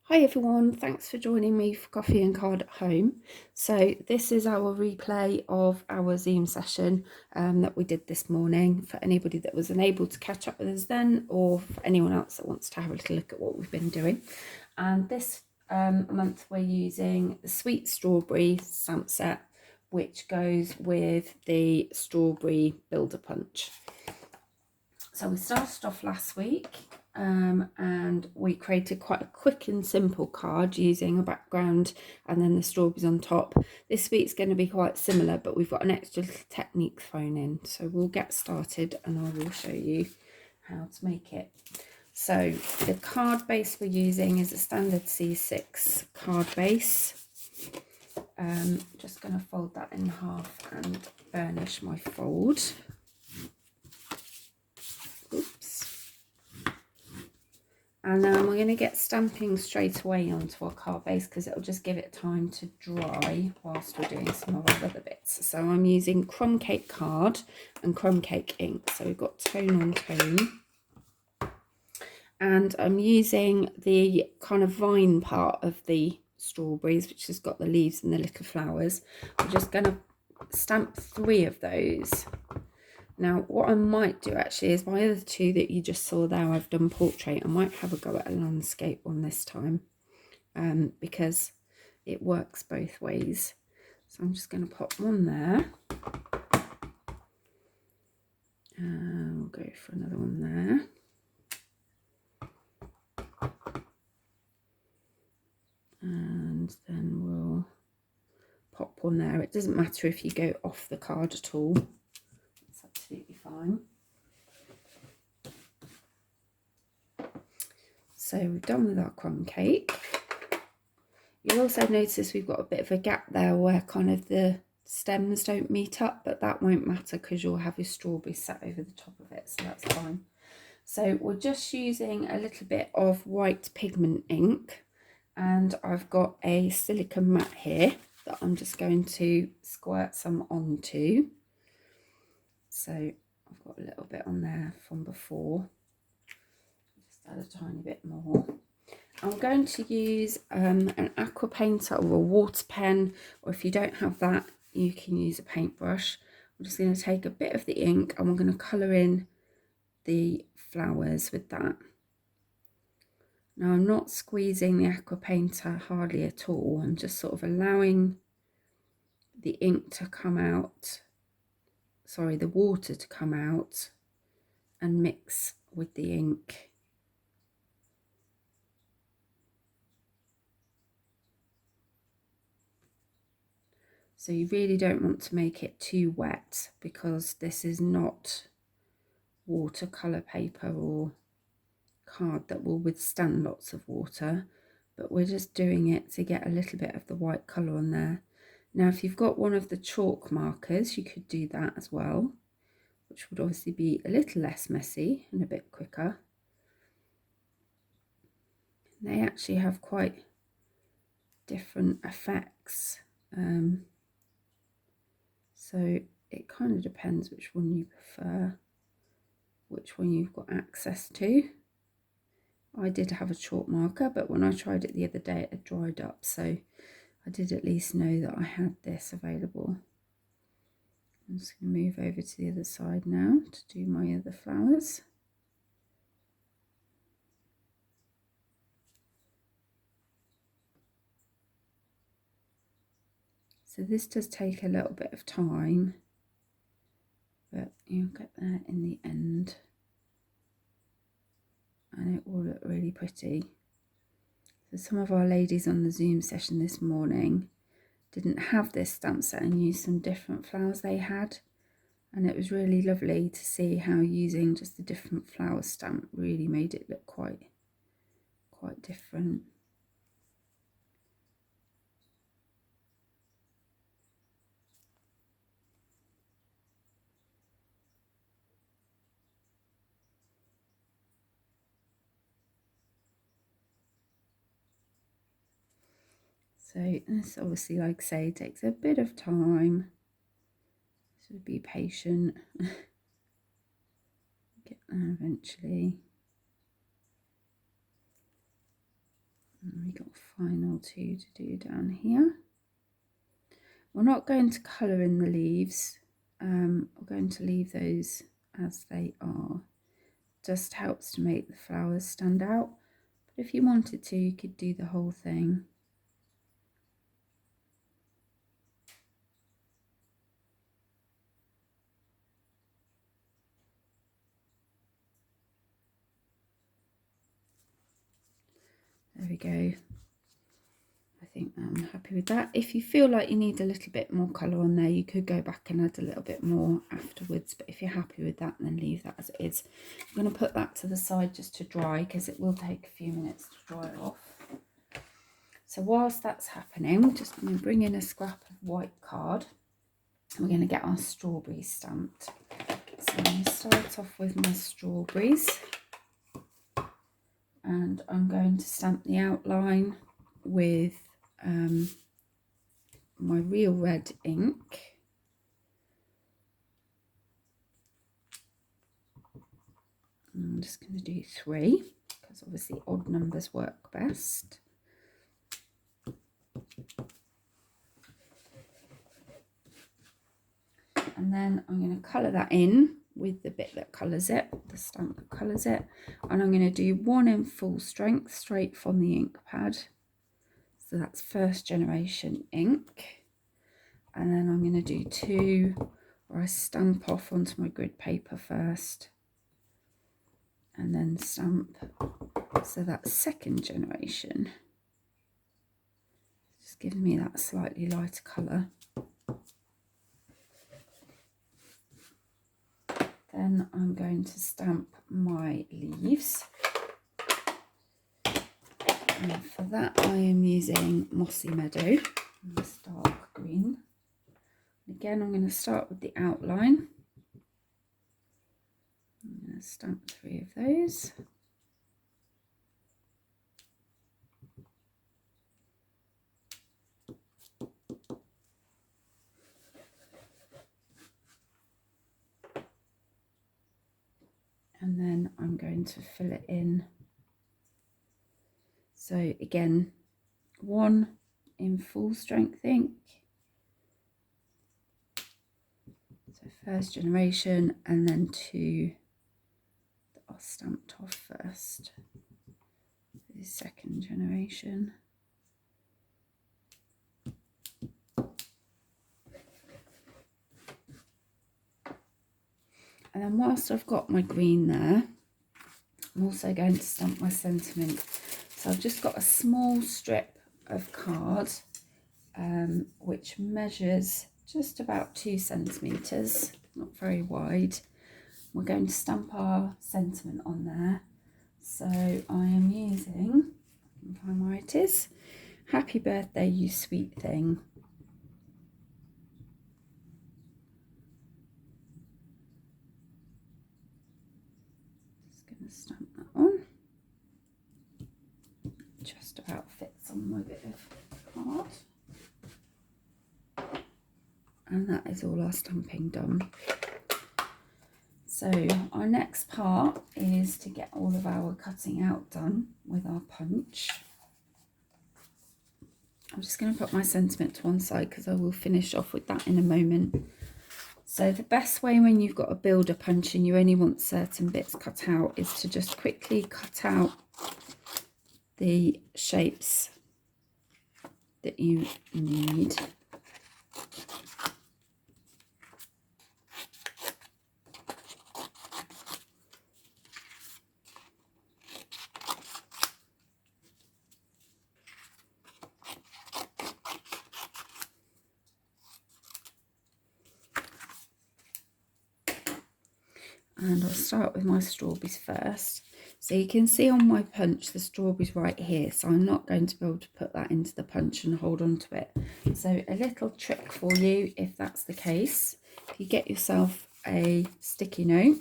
Hi everyone, thanks for joining me for Coffee and Card at Home. So this is our replay of our Zoom session that we did this morning for anybody that was unable to catch up with us then, or for anyone else that wants to have a little look at what we've been doing. And this month we're using the Sweet Strawberry stamp set, which goes with the Strawberry Builder Punch. So we started off last week and we created quite a quick and simple card using a background and then the strawberries on top. This week's going to be quite similar, but we've got an extra little technique thrown in. So we'll get started and I will show you how to make it. So the card base we're using is a standard C6 card base. Just going to fold that in half and burnish my fold. Oops. And then we're going to get stamping straight away onto our card base because it'll just give it time to dry whilst we're doing some of our other bits. So I'm using Crumb Cake card and Crumb Cake ink. So we've got tone on tone. And I'm using the kind of vine part of the strawberries, which has got the leaves and the little flowers. We're just going to stamp 3 of those. Now, what I might do actually is my other 2 that you just saw there, I've done portrait. I might have a go at a landscape one this time because it works both ways. So I'm just going to pop one there. We'll go for another one there. And then we'll pop one there. It doesn't matter if you go off the card at all. It's absolutely fine. So we're done with our crumb cake. You'll also notice we've got a bit of a gap there where kind of the stems don't meet up, but that won't matter because you'll have your strawberry set over the top of it, so that's fine. So we're just using a little bit of white pigment ink, and I've got a silicone mat here that I'm just going to squirt some onto. So I've got a little bit on there from before. Just add a tiny bit more. I'm going to use an aqua painter or a water pen, or if you don't have that, you can use a paintbrush. I'm just going to take a bit of the ink and we're going to colour in the flowers with that. Now I'm not squeezing the aqua painter hardly at all. I'm just sort of allowing the ink to come out, sorry, the water to come out and mix with the ink. So you really don't want to make it too wet because this is not watercolour paper or card that will withstand lots of water, but we're just doing it to get a little bit of the white colour on there. Now if you've got one of the chalk markers, you could do that as well, which would obviously be a little less messy and a bit quicker. They actually have quite different effects. So it kind of depends which one you prefer, which one you've got access to. I did have a chalk marker, but when I tried it the other day, it had dried up. So I did at least know that I had this available. I'm just going to move over to the other side now to do my other flowers. So this does take a little bit of time, but you'll get there in the end and it will look really pretty. So some of our ladies on the Zoom session this morning didn't have this stamp set and used some different flowers they had, and it was really lovely to see how using just a different flower stamp really made it look quite different. So this obviously, like I say, takes a bit of time, so be patient. Get there eventually. There we got final two to do down here. We're not going to colour in the leaves. We're going to leave those as they are. Just helps to make the flowers stand out. But if you wanted to, you could do the whole thing. There we go. I think I'm happy with that. If you feel like you need a little bit more colour on there, you could go back and add a little bit more afterwards. But if you're happy with that, then leave that as it is. I'm going to put that to the side just to dry, because it will take a few minutes to dry off. So whilst that's happening, we're just going to bring in a scrap of white card. We're going to get our strawberries stamped. So I'm going to start off with my strawberries. And I'm going to stamp the outline with my real red ink. And I'm just going to do 3, because obviously odd numbers work best. And then I'm going to colour that in with the bit that colours it, the stamp that colours it. And I'm going to do 1 in full strength straight from the ink pad. So that's first generation ink. And then I'm going to do 2 where I stamp off onto my grid paper first. And then stamp. So that's second generation. Just giving me that slightly lighter colour. Then I'm going to stamp my leaves. And for that I am using Mossy Meadow, this dark green. Again, I'm going to start with the outline. I'm going to stamp 3 of those. And then I'm going to fill it in. So again, 1 in full strength ink. So first generation, and then 2 that are stamped off first. The second generation. And then whilst I've got my green there, I'm also going to stamp my sentiment. So I've just got a small strip of card, which measures just about 2 centimetres, not very wide. We're going to stamp our sentiment on there. So I am using, I can find where it is, Happy Birthday You Sweet Thing. Stamp that on. Just about fits on my bit of card. And that is all our stamping done. So our next part is to get all of our cutting out done with our punch. I'm just going to put my sentiment to one side because I will finish off with that in a moment. So the best way when you've got a builder punch and you only want certain bits cut out is to just quickly cut out the shapes that you need. And I'll start with my strawberries first. So you can see on my punch the strawberries right here, so I'm not going to be able to put that into the punch and hold on to it. So a little trick for you if that's the case, if you get yourself a sticky note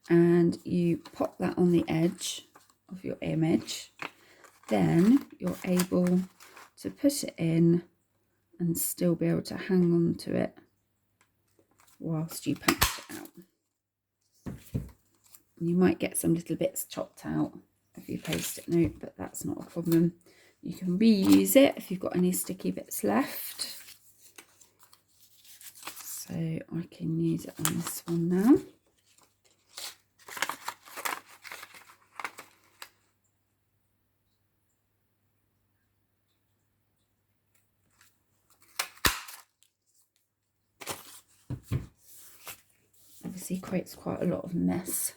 and you pop that on the edge of your image, then you're able to put it in and still be able to hang on to it whilst you punch it out. You might get some little bits chopped out of your post-it note, but that's not a problem. You can reuse it if you've got any sticky bits left. So I can use it on this one now. Obviously creates quite a lot of mess.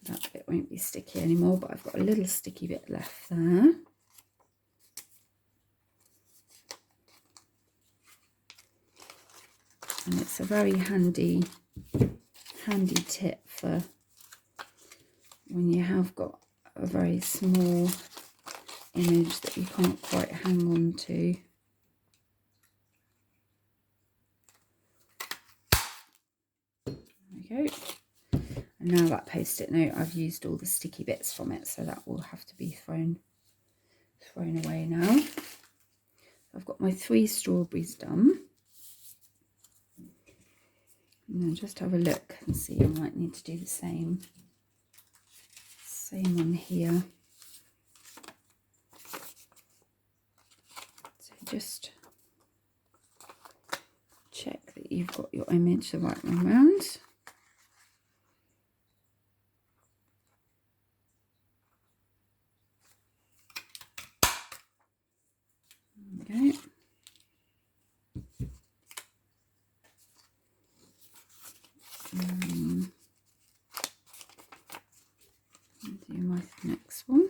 That bit won't be sticky anymore, but I've got a little sticky bit left there. And it's a very handy tip for when you have got a very small image that you can't quite hang on to. There we go. And now that post-it note, I've used all the sticky bits from it, so that will have to be thrown away now. I've got my 3 strawberries done. And then just have a look and see. I might need to do the same on here. So just check that you've got your image the right way around. Okay. Do my next one.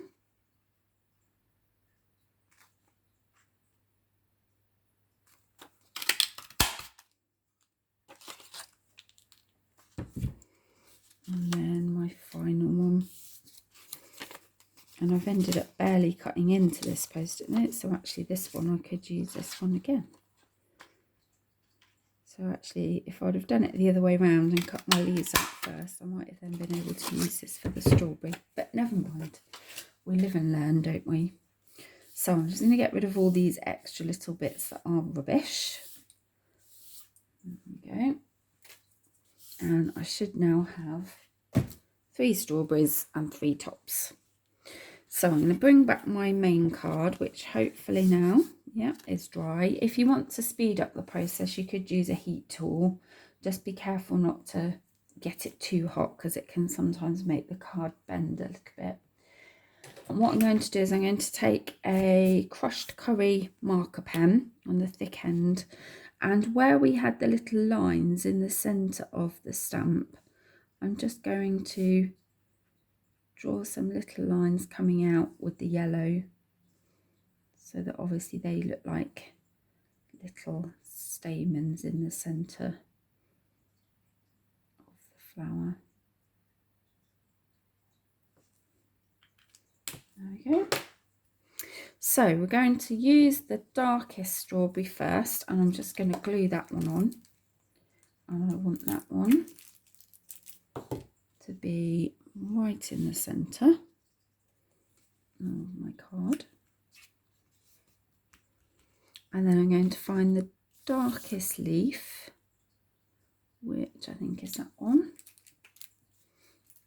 And then my final one. And I've ended up barely cutting into this post-it note, so actually this one I could use this one again. So actually, if I'd have done it the other way around and cut my leaves out first, I might have then been able to use this for the strawberry. But never mind. We live and learn, don't we? So I'm just going to get rid of all these extra little bits that are rubbish. There we go. And I should now have 3 strawberries and 3 tops. So I'm going to bring back my main card, which hopefully now, yeah, is dry. If you want to speed up the process, you could use a heat tool. Just be careful not to get it too hot, because it can sometimes make the card bend a little bit. And what I'm going to do is I'm going to take a crushed curry marker pen on the thick end, and where we had the little lines in the centre of the stamp, I'm just going to draw some little lines coming out with the yellow, so that obviously they look like little stamens in the centre of the flower. There we go. So we're going to use the darkest strawberry first, and I'm just going to glue that one on. And I want that one to be right in the centre of my card. And then I'm going to find the darkest leaf, which I think is that one.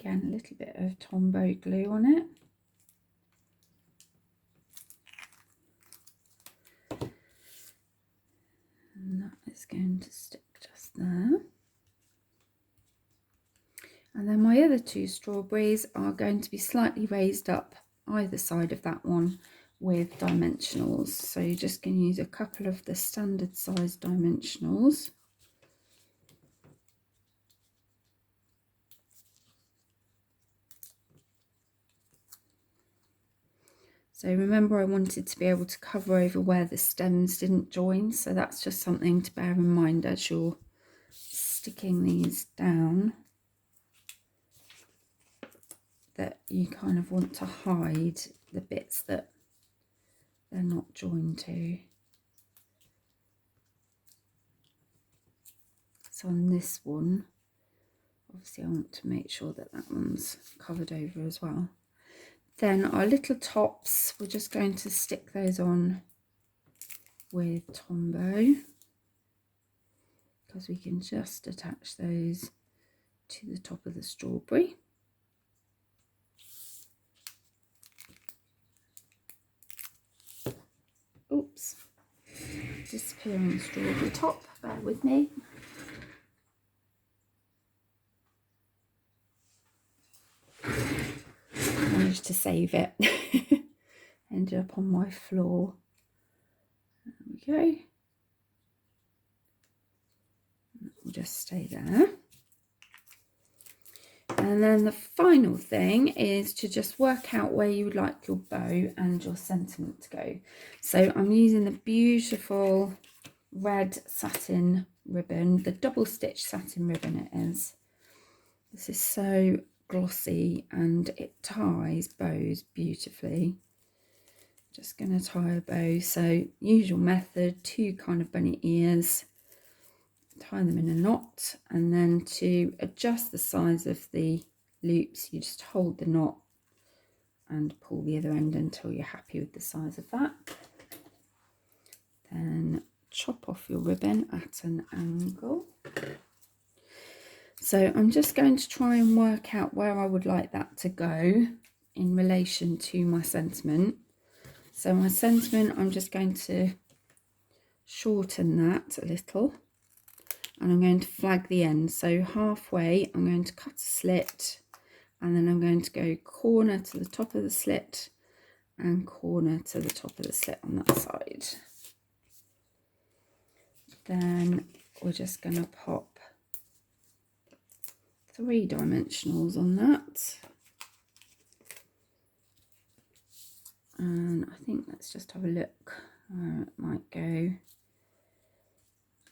Again, a little bit of Tombow glue on it. And that is going to stick just there. And then my other 2 strawberries are going to be slightly raised up either side of that one with dimensionals. So you're just going to use a couple of the standard size dimensionals. So remember, I wanted to be able to cover over where the stems didn't join, so that's just something to bear in mind as you're sticking these down, that you kind of want to hide the bits that they're not joined to. So on this one, obviously I want to make sure that that one's covered over as well. Then our little tops, we're just going to stick those on with Tombow, because we can just attach those to the top of the strawberry. disappearing strawberry top, bear with me. I managed to save it. Ended up on my floor. There we go. We'll just stay there. And then the final thing is to just work out where you would like your bow and your sentiment to go. So I'm using the beautiful red satin ribbon, the double stitch satin ribbon it is. This is so glossy and it ties bows beautifully. Just going to tie a bow. So usual method, 2 kind of bunny ears. Tie them in a knot, and then to adjust the size of the loops you just hold the knot and pull the other end until you're happy with the size of that. Then chop off your ribbon at an angle. So I'm just going to try and work out where I would like that to go in relation to my sentiment. So my sentiment, I'm just going to shorten that a little. And I'm going to flag the end. So halfway I'm going to cut a slit, and then I'm going to go corner to the top of the slit and corner to the top of the slit on that side. Then we're just going to pop 3 dimensionals on that. And I think let's just have a look where it might go.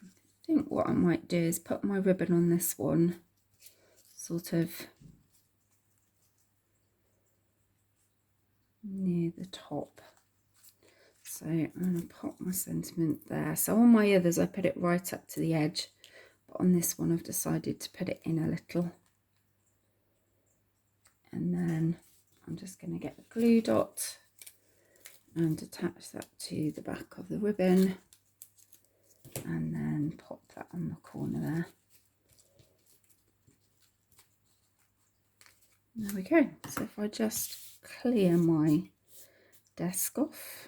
I think what I might do is put my ribbon on this one sort of near the top. So I'm going to pop my sentiment there. So on my others I put it right up to the edge, but on this one I've decided to put it in a little. And then I'm just going to get the glue dot and attach that to the back of the ribbon. And then pop that on the corner there. There we go. So if I just clear my desk off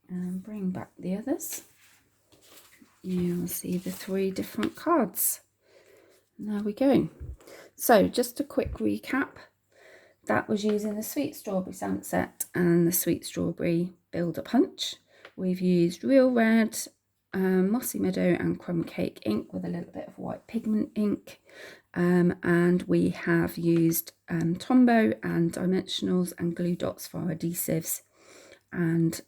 and bring back the others, you will see the 3 different cards. And there we go. So just a quick recap. That was using the Sweet Strawberry Sunset and the Sweet Strawberry Builder Punch. We've used Real Red, Mossy Meadow and Crumb Cake ink with a little bit of white pigment ink. And we have used Tombow and dimensionals and glue dots for our adhesives and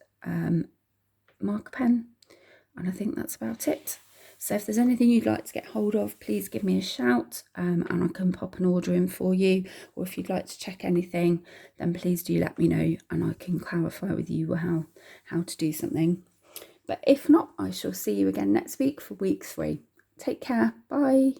marker pen. And I think that's about it. So if there's anything you'd like to get hold of, please give me a shout and I can pop an order in for you. Or if you'd like to check anything, then please do let me know and I can clarify with you how to do something. But if not, I shall see you again next week for week 3. Take care. Bye.